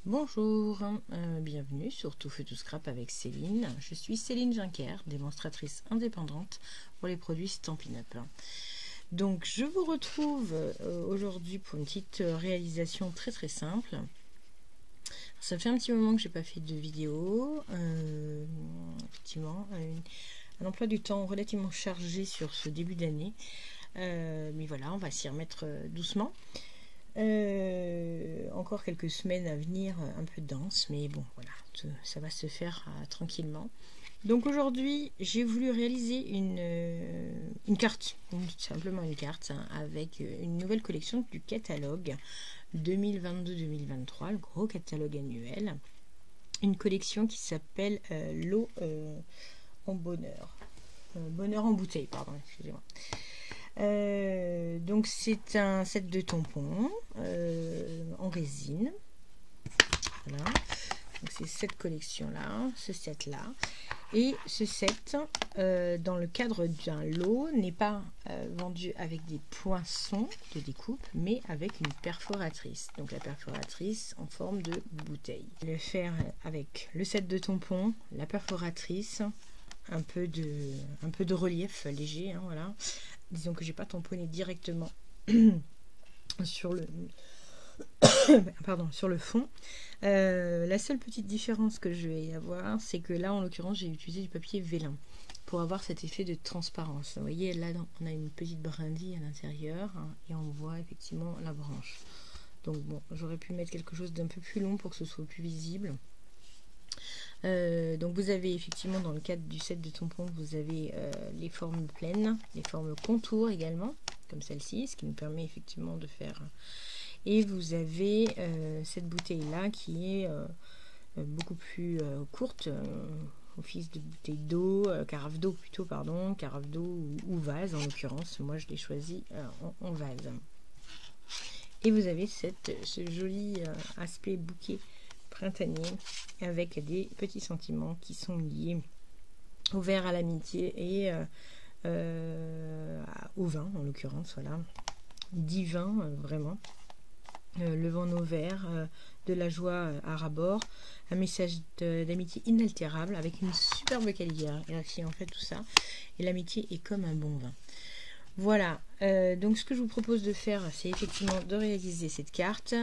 Bonjour, bienvenue sur Tout Feu Tout Scrap avec Céline. Je suis Céline Juncker, démonstratrice indépendante pour les produits Stampin' Up. Donc je vous retrouve aujourd'hui pour une petite réalisation très simple. Ça fait un petit moment que j'ai pas fait de vidéo, effectivement, un emploi du temps relativement chargé sur ce début d'année, mais voilà, on va s'y remettre doucement. Encore quelques semaines à venir un peu dense, mais bon voilà, ça va se faire tranquillement. Donc aujourd'hui j'ai voulu réaliser une carte, simplement une carte, hein, avec une nouvelle collection du catalogue 2022-2023, le gros catalogue annuel, une collection qui s'appelle l'eau en bonheur, bonheur en bouteille, pardon, excusez-moi. Donc c'est un set de tampons en résine. Voilà. Donc c'est cette collection là, ce set là. Et ce set, dans le cadre d'un lot, n'est pas vendu avec des poinçons de découpe, mais avec une perforatrice. Donc la perforatrice en forme de bouteille. Le faire avec le set de tampons, la perforatrice, un peu de relief léger, hein, voilà. Disons que j'ai pas tamponné directement sur le sur le fond. La seule petite différence que je vais avoir, c'est que là en l'occurrence j'ai utilisé du papier vélin pour avoir cet effet de transparence. Vous voyez là on a une petite brindille à l'intérieur, hein, et on voit effectivement la branche. Donc bon, j'aurais pu mettre quelque chose d'un peu plus long pour que ce soit plus visible. Donc vous avez effectivement dans le cadre du set de tampons, vous avez les formes pleines, les formes contours également, comme celle-ci, ce qui nous permet effectivement de faire. Et vous avez cette bouteille là qui est beaucoup plus courte, office de bouteille d'eau, carafe d'eau plutôt, pardon, carafe d'eau ou vase en l'occurrence. Moi je l'ai choisi en vase. Et vous avez ce joli aspect bouquet printanier avec des petits sentiments qui sont liés au verre, à l'amitié et au vin en l'occurrence, voilà, divin vraiment, levant nos verres, de la joie à rabord, un message d'amitié inaltérable avec une superbe calligraphie en fait, tout ça, et l'amitié est comme un bon vin. Voilà, donc ce que je vous propose de faire, c'est effectivement de réaliser cette carte.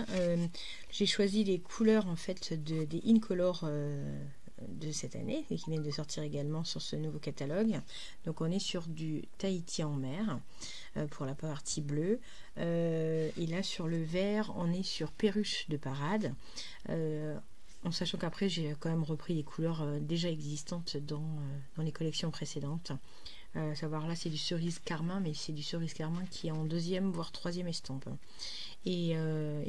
J'ai choisi les couleurs en fait des Incolor de cette année, et qui viennent de sortir également sur ce nouveau catalogue. Donc on est sur du Tahiti en mer pour la partie bleue, et là sur le vert on est sur Perruche de parade, en sachant qu'après j'ai quand même repris les couleurs déjà existantes dans les collections précédentes. Savoir là c'est du cerise carmin, mais c'est du cerise carmin qui est en deuxième voire troisième estampe, et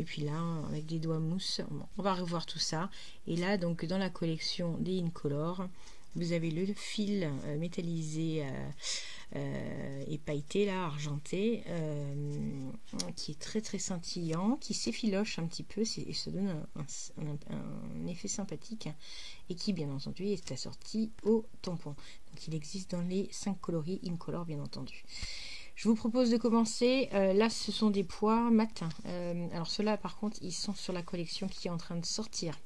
puis là avec des doigts mousse, on va revoir tout ça. Et là donc dans la collection des Incolor, vous avez le fil métallisé et pailleté là, argenté, qui est très scintillant, qui s'effiloche un petit peu, et se donne un effet sympathique, et qui bien entendu est assorti au tampon. Donc il existe dans les 5 coloris Incolor bien entendu. Je vous propose de commencer. Là ce sont des pois mat. Alors ceux-là par contre ils sont sur la collection qui est en train de sortir,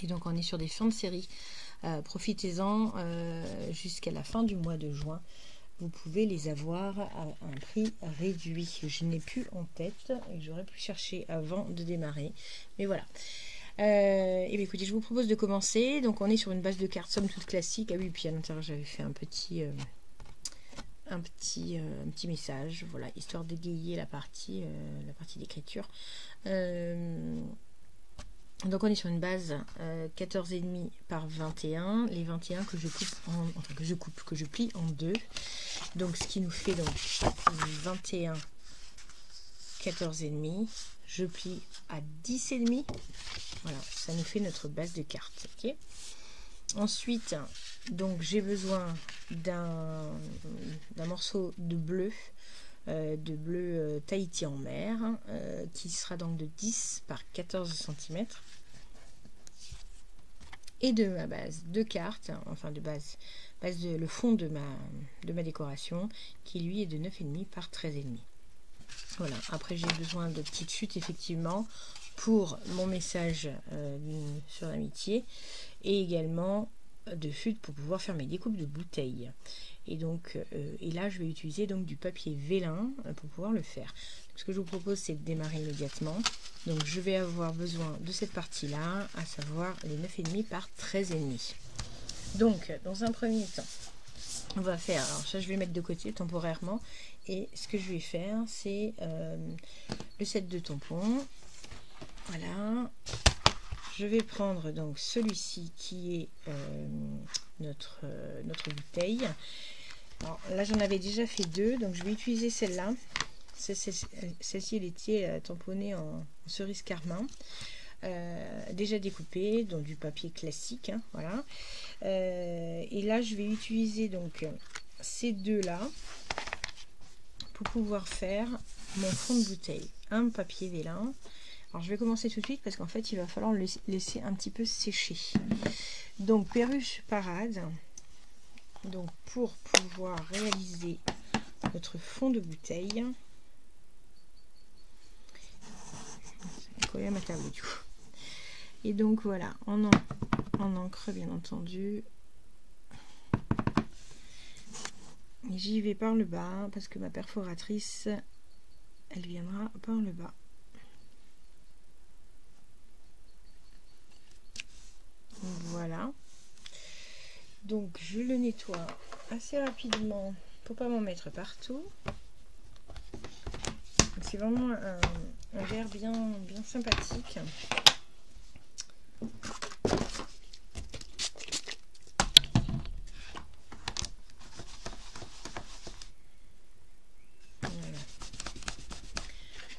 et donc on est sur des fins de série. Profitez-en jusqu'à la fin du mois de juin. Vous pouvez les avoir à un prix réduit. Je n'ai plus en tête et j'aurais pu chercher avant de démarrer, mais voilà. Et bien écoutez, je vous propose de commencer. Donc on est sur une base de cartes somme toute classique. Ah oui, puis à l'intérieur j'avais fait un petit message, voilà, histoire d'égayer la partie d'écriture. Donc on est sur une base 14,5 par 21, les 21 que je coupe que je plie en deux. Donc ce qui nous fait donc 21 14,5, je plie à 10,5. Voilà, ça nous fait notre base de cartes. OK. Ensuite, donc j'ai besoin d'un morceau de bleu, Tahiti en mer, qui sera donc de 10 par 14 cm, et de ma base de cartes, enfin de base de le fond de ma décoration, qui lui est de 9,5 par 13,5. Voilà, après j'ai besoin de petites chutes effectivement pour mon message sur l'amitié, et également de feutre pour pouvoir faire mes découpes de bouteilles. Et donc et là je vais utiliser donc du papier vélin pour pouvoir le faire. Donc, ce que je vous propose, c'est de démarrer immédiatement. Donc je vais avoir besoin de cette partie là, à savoir les 9,5 par 13,5. Donc dans un premier temps, on va faire, alors ça je vais mettre de côté temporairement, et ce que je vais faire, c'est le set de tampons. Voilà, je vais prendre donc celui-ci qui est notre bouteille. Alors là j'en avais déjà fait deux, donc je vais utiliser celle-là. Celle-ci elle était tamponnée en cerise carmin, déjà découpée dans du papier classique, hein, voilà. Et là je vais utiliser donc ces deux là pour pouvoir faire mon fond de bouteille, un papier vélin. Alors je vais commencer tout de suite parce qu'en fait il va falloir le laisser un petit peu sécher. Donc perruche parade, donc pour pouvoir réaliser notre fond de bouteille. C'est collé à ma table du coup. Et donc voilà, en encre bien entendu. J'y vais par le bas parce que ma perforatrice elle viendra par le bas. Voilà, donc je le nettoie assez rapidement pour pas m'en mettre partout. C'est vraiment un verre bien sympathique. Voilà.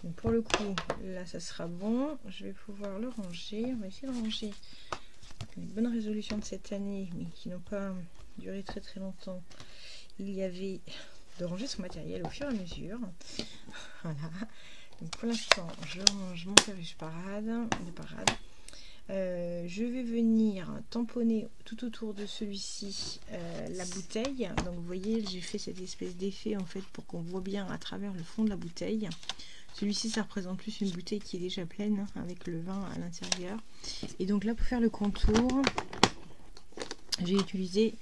Donc pour le coup là ça sera bon, je vais pouvoir le ranger. On va essayer de ranger les bonnes résolutions de cette année, mais qui n'ont pas duré très longtemps. Il y avait de ranger son matériel au fur et à mesure. Voilà. Donc pour l'instant, je range mon perruche parade. Je vais venir tamponner tout autour de celui-ci la bouteille. Donc vous voyez, j'ai fait cette espèce d'effet en fait pour qu'on voit bien à travers le fond de la bouteille. Celui-ci, ça représente plus une bouteille qui est déjà pleine, hein, avec le vin à l'intérieur. Et donc là, pour faire le contour, j'ai utilisé,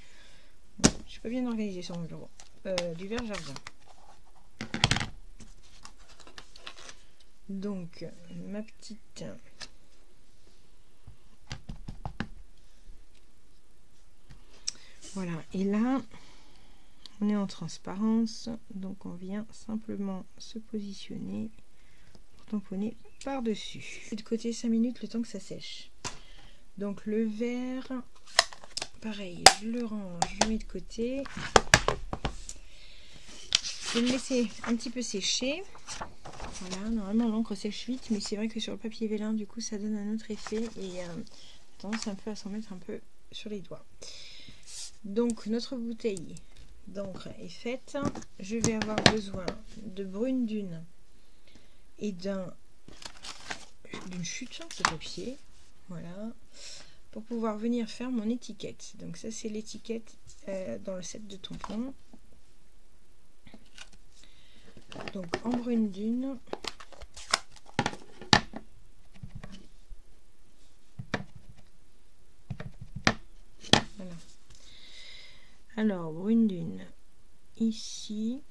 je suis pas bien organisée sur mon bureau, du verre jardin. Donc, ma petite... Voilà, et là, on est en transparence, donc on vient simplement se positionner pour tamponner par-dessus. De côté 5 minutes, le temps que ça sèche. Donc le verre, pareil, je le range, je le mets de côté. Je vais le laisser un petit peu sécher. Voilà, normalement l'encre sèche vite, mais c'est vrai que sur le papier vélin, du coup, ça donne un autre effet et tendance un peu à s'en mettre un peu sur les doigts. Donc notre bouteille d'encre est faite. Je vais avoir besoin de brune dune et d'une chute de papier, voilà, pour pouvoir venir faire mon étiquette. Donc ça c'est l'étiquette dans le set de tampons. Donc en brune dune, voilà. Alors brune dune ici,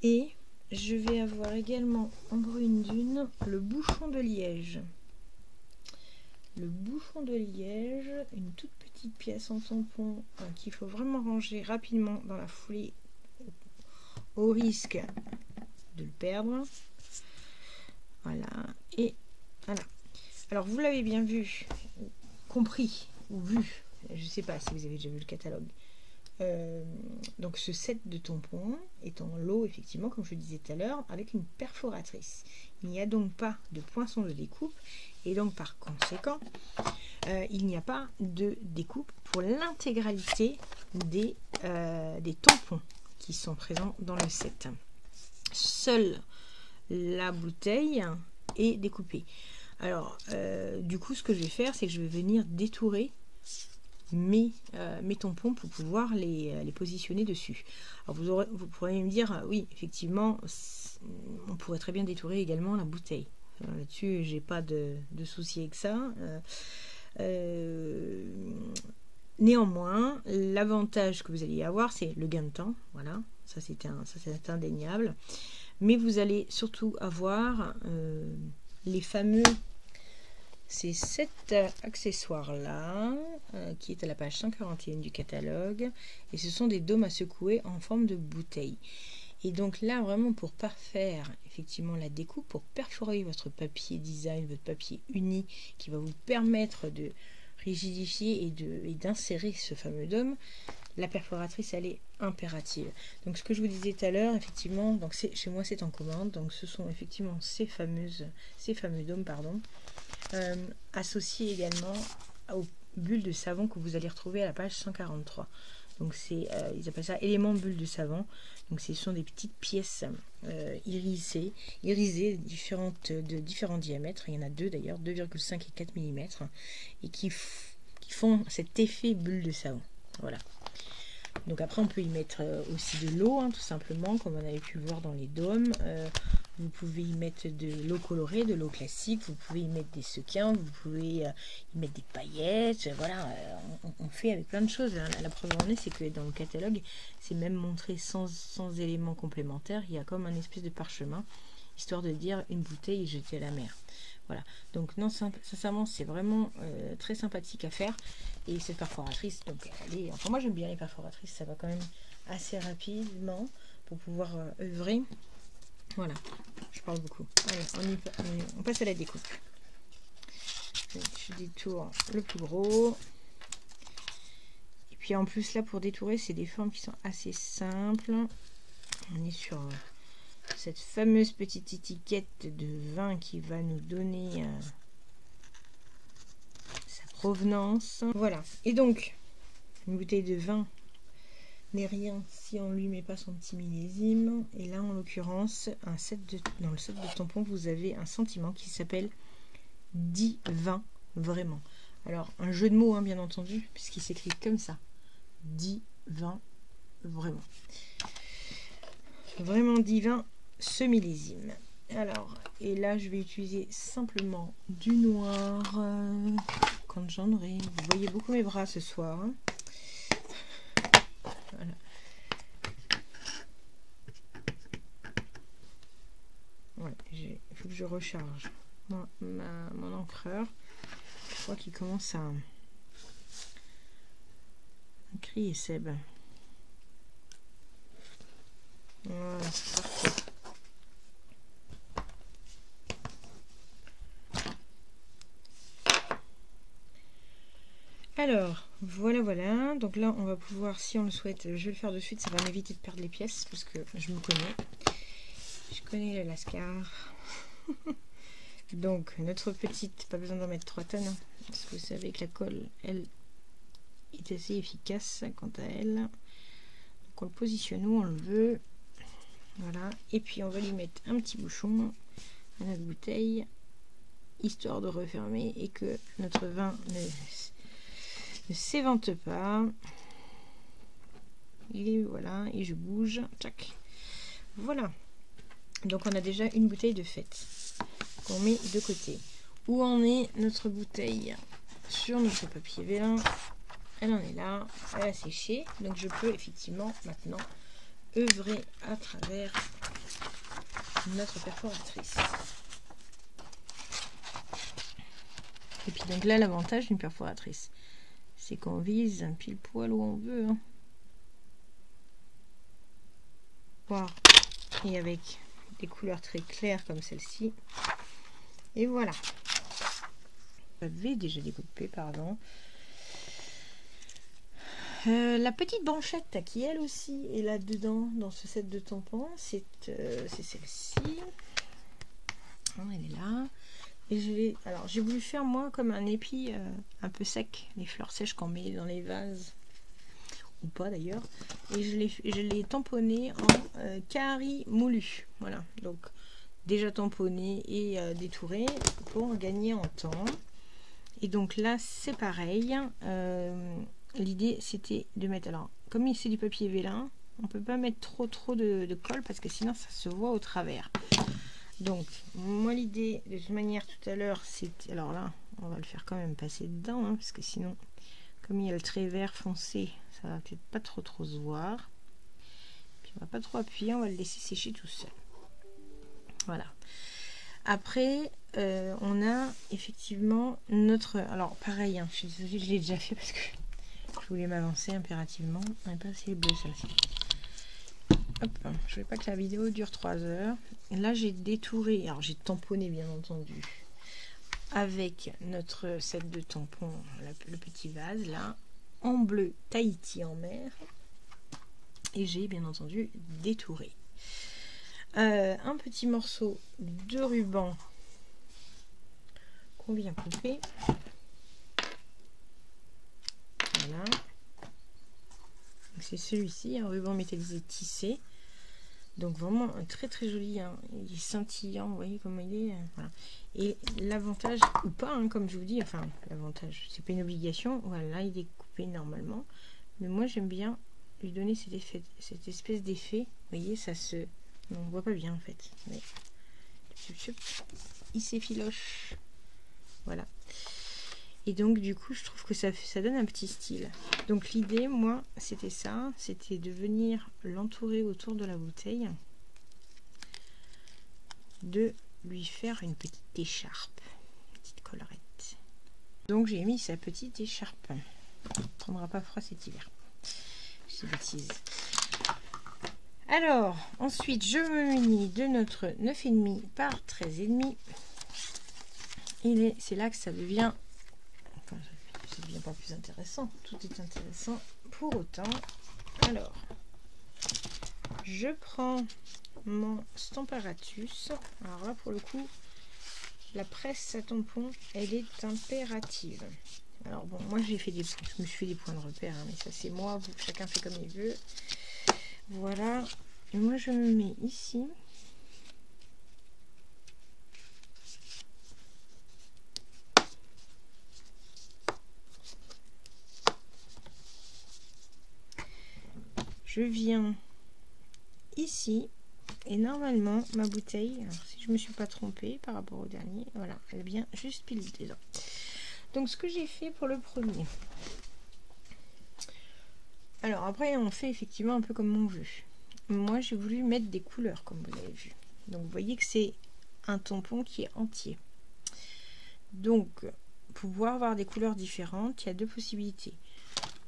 et je vais avoir également en brune dune le bouchon de liège. Le bouchon de liège, une toute petite pièce en tampon qu'il faut vraiment ranger rapidement dans la foulée au risque de le perdre. Voilà, et voilà. Alors vous l'avez bien vu, compris ou vu, je ne sais pas si vous avez déjà vu le catalogue. Donc ce set de tampons est en lot, effectivement, comme je le disais tout à l'heure, avec une perforatrice. Il n'y a donc pas de poinçon de découpe, et donc par conséquent, il n'y a pas de découpe pour l'intégralité des tampons qui sont présents dans le set. Seule la bouteille est découpée. Alors, du coup, ce que je vais faire, c'est que je vais venir détourer mes tampons pour pouvoir les positionner dessus. Alors vous pourrez me dire, oui, effectivement, on pourrait très bien détourer également la bouteille. Là-dessus, j'ai pas de souci avec ça. Néanmoins, l'avantage que vous allez avoir, c'est le gain de temps. Voilà, ça c'est indéniable. Mais vous allez surtout avoir les fameux, ces 7 accessoires-là, qui est à la page 141 du catalogue. Et ce sont des dômes à secouer en forme de bouteille. Et donc là, vraiment pour parfaire effectivement la découpe, pour perforer votre papier design, votre papier uni, qui va vous permettre de rigidifier et d'insérer ce fameux dôme, la perforatrice, elle est impérative. Donc ce que je vous disais tout à l'heure, effectivement, donc chez moi c'est en commande, donc ce sont effectivement ces fameux dômes, pardon, associés également aux bulles de savon que vous allez retrouver à la page 143. Donc c'est, ils appellent ça éléments bulles de savon. Donc ce sont des petites pièces irisées de différents diamètres. Il y en a 2 d'ailleurs, 2,5 et 4 mm, et qui font cet effet bulle de savon. Voilà. Donc après on peut y mettre aussi de l'eau, hein, tout simplement, comme on avait pu le voir dans les dômes. Vous pouvez y mettre de l'eau colorée, de l'eau classique, vous pouvez y mettre des sequins, vous pouvez y mettre des paillettes, voilà, on fait avec plein de choses. Hein. La preuve en est, c'est que dans le catalogue, c'est même montré sans éléments complémentaires, il y a comme un espèce de parchemin, histoire de dire une bouteille jetée à la mer. Voilà, donc non, sincèrement, c'est vraiment très sympathique à faire. Et cette perforatrice, donc enfin moi j'aime bien les perforatrices, ça va quand même assez rapidement pour pouvoir œuvrer. Voilà, je parle beaucoup. Allez, on passe à la découpe. Je détourne le plus gros. Et puis en plus là, pour détourer, c'est des formes qui sont assez simples. On est sur cette fameuse petite étiquette de vin qui va nous donner sa provenance. Voilà, et donc, une bouteille de vin n'est rien si on ne lui met pas son petit millésime. Et là en l'occurrence, dans le set de tampons, vous avez un sentiment qui s'appelle 10 vins vraiment. Alors un jeu de mots, hein, bien entendu, puisqu'il s'écrit comme ça, 10 vins vraiment. Vraiment 10 vins ce millésime. Alors, et là je vais utiliser simplement du noir quand j'en aurai. Vous voyez beaucoup mes bras ce soir, hein. Voilà. Ouais, il faut que je recharge mon encreur. Je crois qu'il commence à crier, Seb. Voilà, c'est parfait. Alors, voilà. Donc là, on va pouvoir, si on le souhaite, je vais le faire de suite. Ça va m'éviter de perdre les pièces parce que je me connais. Je connais le Lascar. Donc, notre petite, pas besoin d'en mettre 3 tonnes. Hein, parce que vous savez que la colle, elle, est assez efficace quant à elle. Donc, on le positionne où on le veut. Voilà. Et puis, on va lui mettre un petit bouchon à notre bouteille, histoire de refermer et que notre vin ne s'évente pas. Et voilà, et je bouge, tac, voilà. Donc on a déjà une bouteille de fête qu'on met de côté. Où en est notre bouteille? Sur notre papier vélin, elle en est là, elle a séché, donc je peux effectivement maintenant œuvrer à travers notre perforatrice. Et puis donc là, l'avantage d'une perforatrice, c'est qu'on vise un pile poil où on veut, hein. Wow. Et avec des couleurs très claires comme celle-ci. Et voilà. J'avais déjà découpé, pardon. La petite branchette qui elle aussi est là dedans dans ce set de tampons, c'est celle-ci. Elle est là. Et alors j'ai voulu faire moi comme un épi un peu sec, les fleurs sèches qu'on met dans les vases ou pas d'ailleurs, et je l'ai tamponné en cari moulu. Voilà, donc déjà tamponné et détouré pour gagner en temps. Et donc là c'est pareil, l'idée c'était de mettre, alors comme c'est du papier vélin, on peut pas mettre trop de colle parce que sinon ça se voit au travers. Donc moi l'idée de toute manière tout à l'heure c'était, alors là on va le faire quand même passer dedans hein, parce que sinon comme il y a le trait vert foncé ça va peut-être pas trop se voir. Puis on va pas trop appuyer, on va le laisser sécher tout seul. Voilà. Après on a effectivement notre, alors pareil hein, je suis désolée, je l'ai déjà fait parce que je voulais m'avancer impérativement. On pas assez bleu celle-ci. Hop, je voulais pas que la vidéo dure 3 heures. Et là j'ai détouré, alors j'ai tamponné bien entendu avec notre set de tampons, le petit vase là, en bleu Tahiti en mer. Et j'ai bien entendu détouré. Un petit morceau de ruban qu'on vient couper. Voilà. C'est celui-ci, un ruban métallisé tissé. Donc vraiment très joli, hein. Il est scintillant, vous voyez comment il est. Voilà. Et l'avantage, ou pas, hein, comme je vous dis, enfin l'avantage, c'est pas une obligation. Voilà, il est coupé normalement. Mais moi j'aime bien lui donner cet effet, cette espèce d'effet. Vous voyez, ça se... Non, on voit pas bien en fait. Mais... il s'effiloche. Voilà. Et donc du coup je trouve que ça donne un petit style. Donc l'idée moi c'était ça, c'était de venir l'entourer autour de la bouteille, de lui faire une petite écharpe, une petite collerette. Donc j'ai mis sa petite écharpe. Il ne prendra pas froid cet hiver. C'est bêtise. Alors ensuite je me munis de notre 9,5 par 13,5. Et c'est là que ça devient... ça devient pas plus intéressant, tout est intéressant pour autant. Alors je prends mon Stamparatus, alors là pour le coup la presse à tampon elle est impérative. Alors bon, moi je me suis fait des points de repère hein, mais ça c'est moi, chacun fait comme il veut. Voilà, et moi je me mets ici. Je viens ici et normalement ma bouteille, alors si je me suis pas trompée par rapport au dernier, voilà, elle vient juste pile dedans. Donc ce que j'ai fait pour le premier, alors après on fait effectivement un peu comme on veut. Moi j'ai voulu mettre des couleurs comme vous l'avez vu. Donc vous voyez que c'est un tampon qui est entier. Donc pour pouvoir avoir des couleurs différentes, il y a deux possibilités.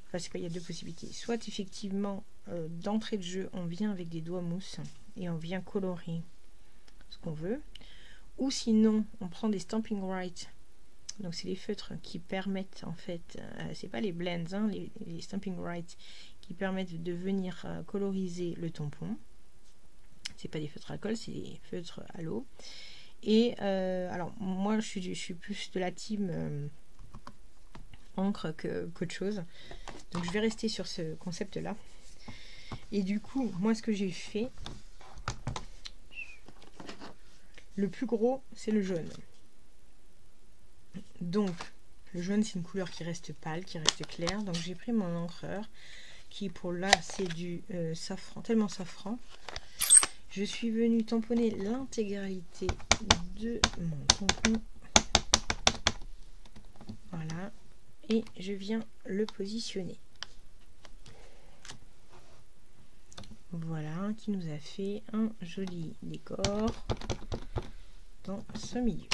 Enfin c'est pas, il y a deux possibilités. Soit effectivement d'entrée de jeu on vient avec des doigts mousse et on vient colorer ce qu'on veut, ou sinon on prend des Stampin' Right. Donc c'est les feutres qui permettent en fait, c'est pas les blends hein, les Stampin' Right qui permettent de venir coloriser le tampon. C'est pas des feutres à colle, c'est des feutres à l'eau. Et alors moi je suis plus de la team encre qu'autre chose, donc je vais rester sur ce concept là. Et du coup moi ce que j'ai fait, le plus gros c'est le jaune. Donc le jaune c'est une couleur qui reste pâle, qui reste claire, donc j'ai pris mon encreur qui pour là c'est du safran, tellement safran. Je suis venue tamponner l'intégralité de mon tampon, voilà, et je viens le positionner. Voilà, qui nous a fait un joli décor dans ce milieu.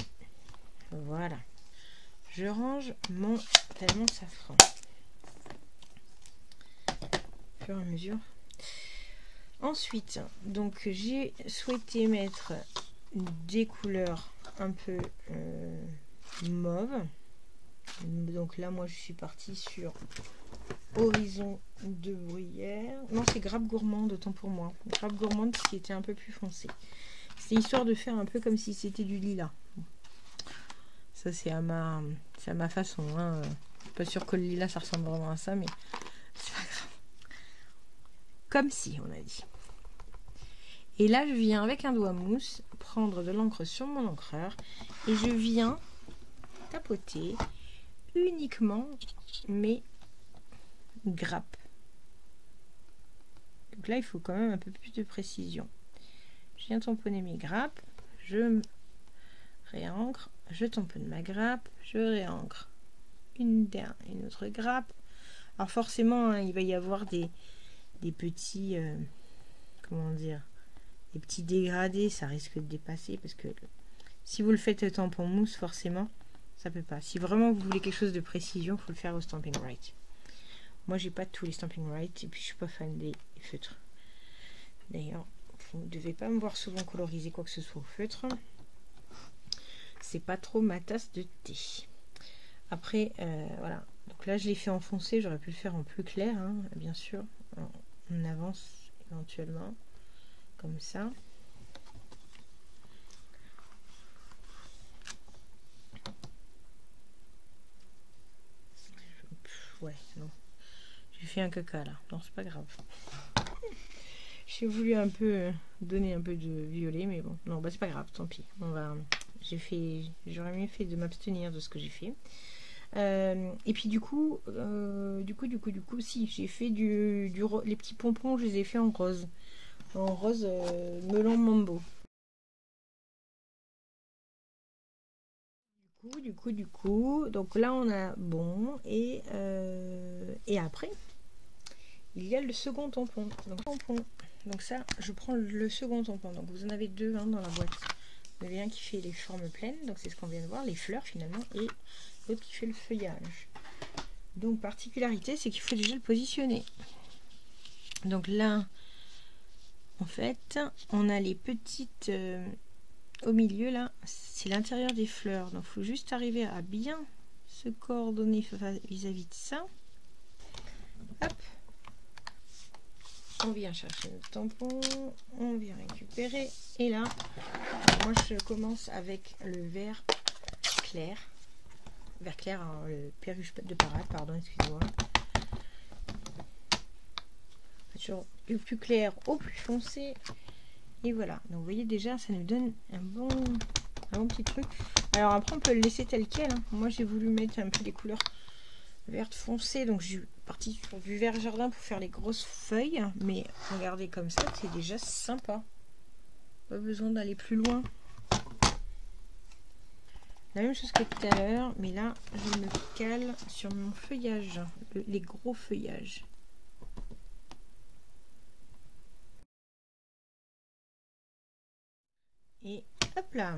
Voilà, je range mon tellement safran au fur et à mesure. Ensuite, donc j'ai souhaité mettre des couleurs un peu mauve. Donc là, moi, je suis partie sur Horizon de Bruyère. Non, c'est Grappe Gourmande, autant pour moi. Grappe Gourmande qui était un peu plus foncé. C'est histoire de faire un peu comme si c'était du lilas. Ça, c'est à ma façon. Hein. Pas sûr que le lilas, ça ressemble vraiment à ça, mais c'est pas grave. Comme si, on a dit. Et là, je viens avec un doigt mousse prendre de l'encre sur mon encreur et je viens tapoter uniquement mes grappe. Donc là, il faut quand même un peu plus de précision. Je viens tamponner mes grappes, je réancre, je tamponne ma grappe, je réancre une autre grappe. Alors forcément, hein, il va y avoir des petits, comment dire, des petits dégradés, ça risque de dépasser parce que si vous le faites tampon mousse, forcément, ça peut pas. Si vraiment vous voulez quelque chose de précision, il faut le faire au Stampin' Right. Moi, j'ai pas tous les Stampin' Right et puis je suis pas fan des feutres. D'ailleurs, vous ne devez pas me voir souvent coloriser quoi que ce soit au feutre. C'est pas trop ma tasse de thé. Après, voilà. Donc là, je l'ai fait en foncé. J'aurais pu le faire en plus clair, hein, bien sûr. On avance éventuellement comme ça. Ouais, non. J'ai fait un caca là. Non, c'est pas grave. J'ai voulu un peu donner un peu de violet, mais bon, non, bah c'est pas grave, tant pis. J'aurais mieux fait de m'abstenir de ce que j'ai fait. Et puis du coup, si j'ai fait les petits pompons, je les ai fait en rose melon mambo. Du coup, donc là on a bon et après il y a le second tampon. Donc ça, je prends le second tampon. Donc vous en avez deux dans la boîte. Vous avez un qui fait les formes pleines, donc c'est ce qu'on vient de voir, les fleurs finalement, et l'autre qui fait le feuillage. Donc particularité, c'est qu'il faut déjà le positionner. Donc là, en fait, on a les petites au milieu là, c'est l'intérieur des fleurs. Donc il faut juste arriver à bien se coordonner vis-à-vis de ça. Hop. On vient chercher notre tampon, on vient récupérer. Et là, moi je commence avec le vert clair. Vert clair, hein, le perruche de parade, pardon, excusez-moi. Toujours du plus clair au plus foncé. Et voilà. Donc vous voyez déjà, ça nous donne un bon petit truc. Alors après, on peut le laisser tel quel. Hein. Moi, j'ai voulu mettre un peu des couleurs vertes foncées. Donc je suis partie sur du vert jardin pour faire les grosses feuilles. Mais regardez comme ça, c'est déjà sympa. Pas besoin d'aller plus loin. La même chose que tout à l'heure, mais là, je me cale sur mon feuillage, les gros feuillages. Et hop là,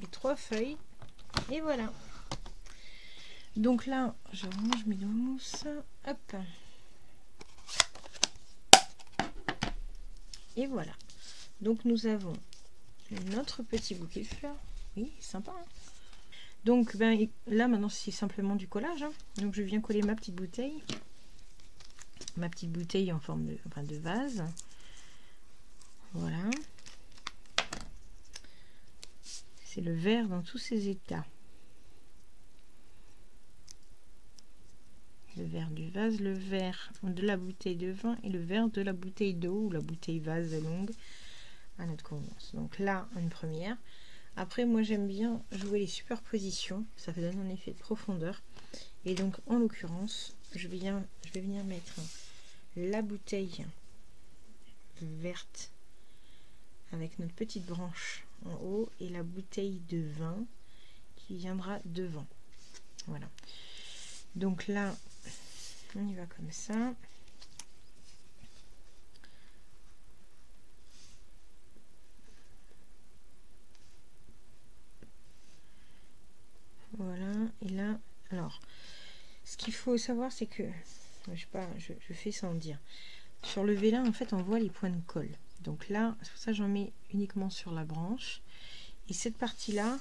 les 3 feuilles, et voilà. Donc là, je range mes mousses, hop. Et voilà. Donc nous avons notre petit bouquet de fleurs. Oui, sympa. Hein, donc ben, là maintenant c'est simplement du collage. Hein. Donc je viens coller ma petite bouteille. Ma petite bouteille en forme de vase. Voilà. C'est le vert dans tous ses états. Le vert du vase, le vert de la bouteille de vin et le vert de la bouteille d'eau ou la bouteille vase longue à notre convenance. Donc là, une première. Après, moi j'aime bien jouer les superpositions. Ça donne un effet de profondeur. Et donc, en l'occurrence, je vais venir mettre la bouteille verte avec notre petite branche en haut et la bouteille de vin qui viendra devant. Voilà. Donc là, on y va comme ça. Voilà. Et là, alors, ce qu'il faut savoir, c'est que, je sais pas, je fais sans dire. Sur le vélin, en fait, on voit les points de colle. Donc là, c'est pour ça que j'en mets uniquement sur la branche. Et cette partie-là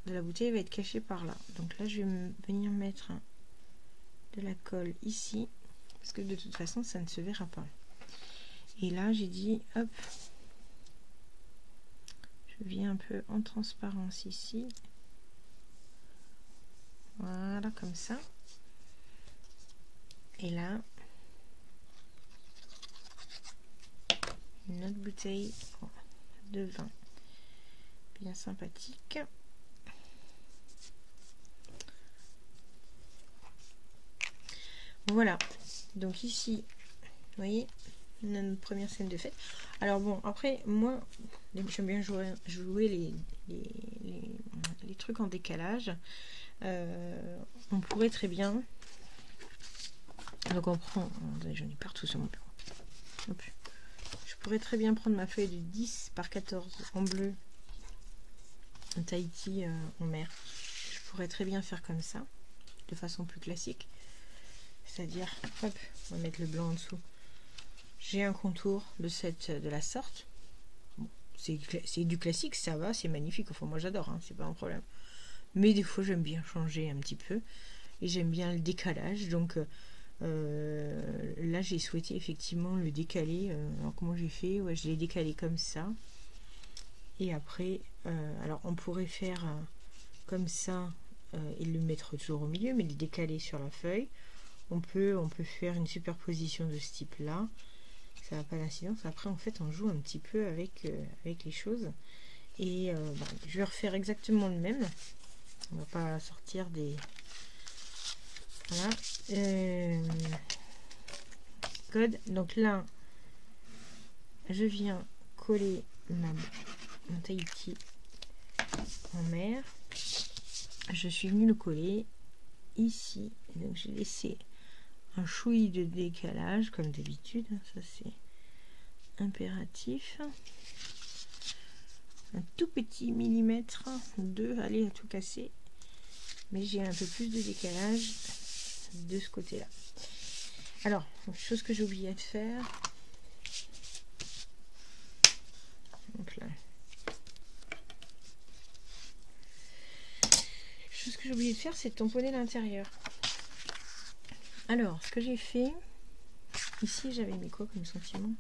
de la bouteille va être cachée par là. Donc là, je vais venir mettre de la colle ici. Parce que de toute façon, ça ne se verra pas. Et là, j'ai dit, hop, je viens un peu en transparence ici. Voilà, comme ça. Et là, une autre bouteille de vin bien sympathique. Voilà, donc ici, vous voyez, on a notre première scène de fête. Alors bon, après, moi, j'aime bien jouer les trucs en décalage. On pourrait très bien... Donc on prend... J'en ai partout sur mon bureau. Hop. Je pourrais très bien prendre ma feuille de 10 par 14 en bleu, en Tahiti en mer. Je pourrais très bien faire comme ça, de façon plus classique. C'est-à-dire, hop, on va mettre le blanc en dessous. J'ai un contour de la sorte. Bon, c'est du classique, ça va, c'est magnifique. Enfin, moi j'adore, hein, c'est pas un problème. Mais des fois, j'aime bien changer un petit peu. Et j'aime bien le décalage. Donc là, j'ai souhaité effectivement le décaler. Alors, comment j'ai fait? Ouais, je l'ai décalé comme ça. Et après, alors on pourrait faire comme ça et le mettre toujours au milieu, mais le décaler sur la feuille. On peut faire une superposition de ce type-là. Ça n'a pas d'incidence. Après, en fait, on joue un petit peu avec les choses. Et je vais refaire exactement le même. On va pas sortir des... Voilà. Code. Donc là, je viens coller mon Tahiti en mer. Je suis venue le coller ici. Donc j'ai laissé un chouï de décalage comme d'habitude, ça c'est impératif. Un tout petit millimètre, 2, allez à tout casser, mais j'ai un peu plus de décalage de ce côté là. Alors, chose que j'ai oublié de faire, donc là, chose que j'ai oublié de faire, c'est de tamponner l'intérieur. Alors, ce que j'ai fait, ici j'avais mis quoi comme sentiment?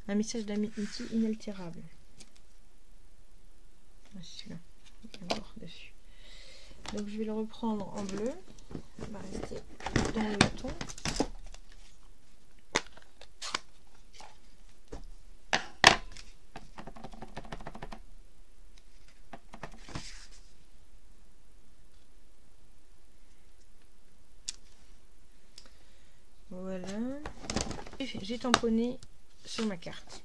Un message d'amitié inaltérable. Ah, celui-là, il est encore dessus. Donc je vais le reprendre en bleu. On va rester dans le ton. Voilà. J'ai tamponné sur ma carte.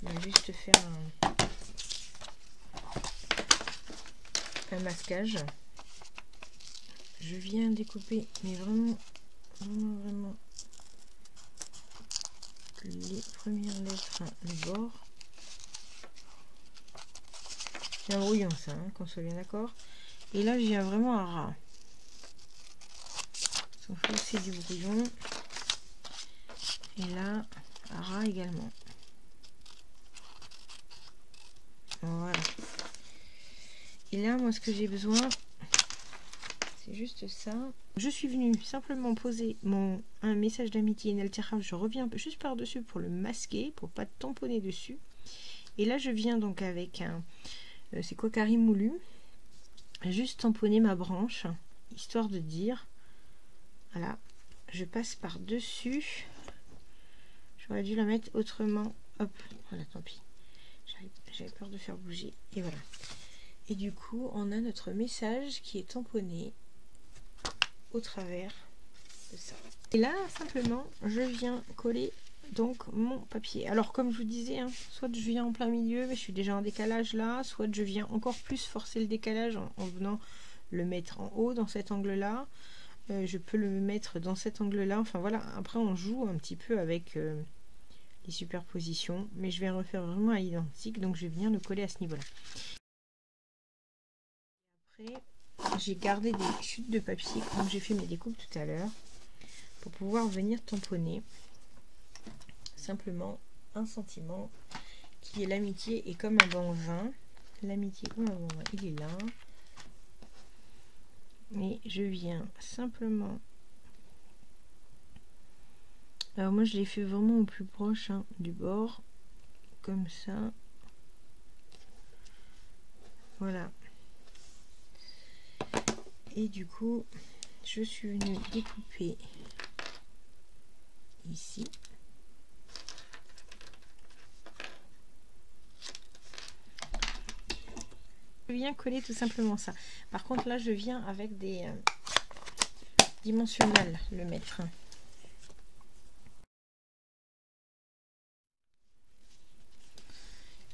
Je vais juste faire un masquage. Je viens découper, mais vraiment les premières lettres, le bord. C'est un brouillon ça, hein, qu'on soit bien d'accord. Et là, je viens vraiment à ras. Sauf que c'est du brouillon. Et là, à ras également. Voilà. Et là, moi, ce que j'ai besoin, c'est juste ça. Je suis venue simplement poser un message d'amitié inaltérable. Je reviens juste par-dessus pour le masquer, pour pas tamponner dessus. Et là, je viens donc avec un... c'est Kokari moulu. Juste tamponner ma branche, histoire de dire... Voilà. Je passe par-dessus. J'aurais dû la mettre autrement. Hop, voilà, tant pis. J'avais peur de faire bouger. Et voilà. Et du coup, on a notre message qui est tamponné au travers de ça. Et là, simplement, je viens coller donc mon papier. Alors, comme je vous disais, hein, soit je viens en plein milieu, mais je suis déjà en décalage là, soit je viens encore plus forcer le décalage en venant le mettre en haut dans cet angle-là. Je peux le mettre dans cet angle-là. Enfin, voilà. Après, on joue un petit peu avec... les superpositions, mais je vais refaire vraiment à l'identique, donc je vais venir le coller à ce niveau là. Après, j'ai gardé des chutes de papier comme j'ai fait mes découpes tout à l'heure pour pouvoir venir tamponner simplement un sentiment qui est l'amitié est comme un bon vin. L'amitié comme un bon vin, il est là, mais je viens simplement... Alors moi je l'ai fait vraiment au plus proche hein, du bord, comme ça. Voilà. Et du coup, je suis venue découper ici. Je viens coller tout simplement ça. Par contre là, je viens avec des dimensionne mal le mètre.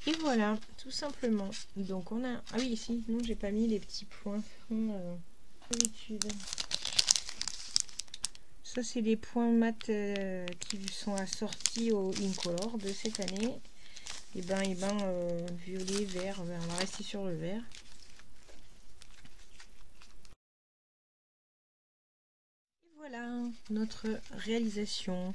Et voilà, tout simplement. Donc on a... Ah oui, ici, non, j'ai pas mis les petits points d'habitude. Ça, c'est les points mat qui sont assortis au Incolor de cette année. Et ben, violet, vert, on va rester sur le vert. Et voilà notre réalisation.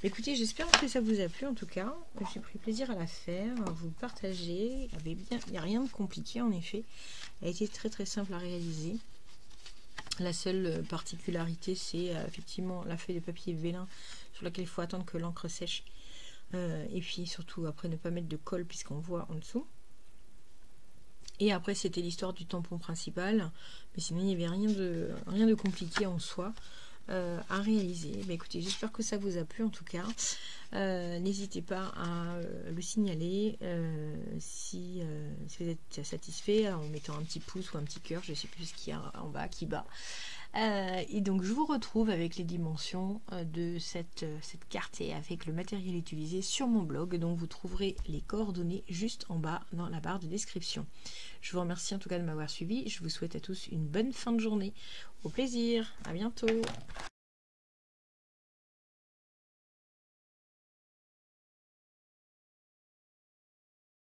Écoutez, j'espère que ça vous a plu en tout cas. J'ai pris plaisir à la faire, à vous partager. Il n'y a rien de compliqué en effet. Elle a été très très simple à réaliser. La seule particularité, c'est effectivement la feuille de papier vélin sur laquelle il faut attendre que l'encre sèche. Et puis surtout après ne pas mettre de colle puisqu'on voit en dessous. Et après c'était l'histoire du tampon principal. Mais sinon il n'y avait rien de compliqué en soi. À réaliser. Bah, écoutez, j'espère que ça vous a plu en tout cas. N'hésitez pas à le signaler si vous êtes satisfait en mettant un petit pouce ou un petit cœur, je ne sais plus ce qu'il y a en bas, qui bat. Et donc je vous retrouve avec les dimensions de cette carte et avec le matériel utilisé sur mon blog, dont vous trouverez les coordonnées juste en bas dans la barre de description. Je vous remercie en tout cas de m'avoir suivi. Je vous souhaite à tous une bonne fin de journée. Au plaisir, à bientôt.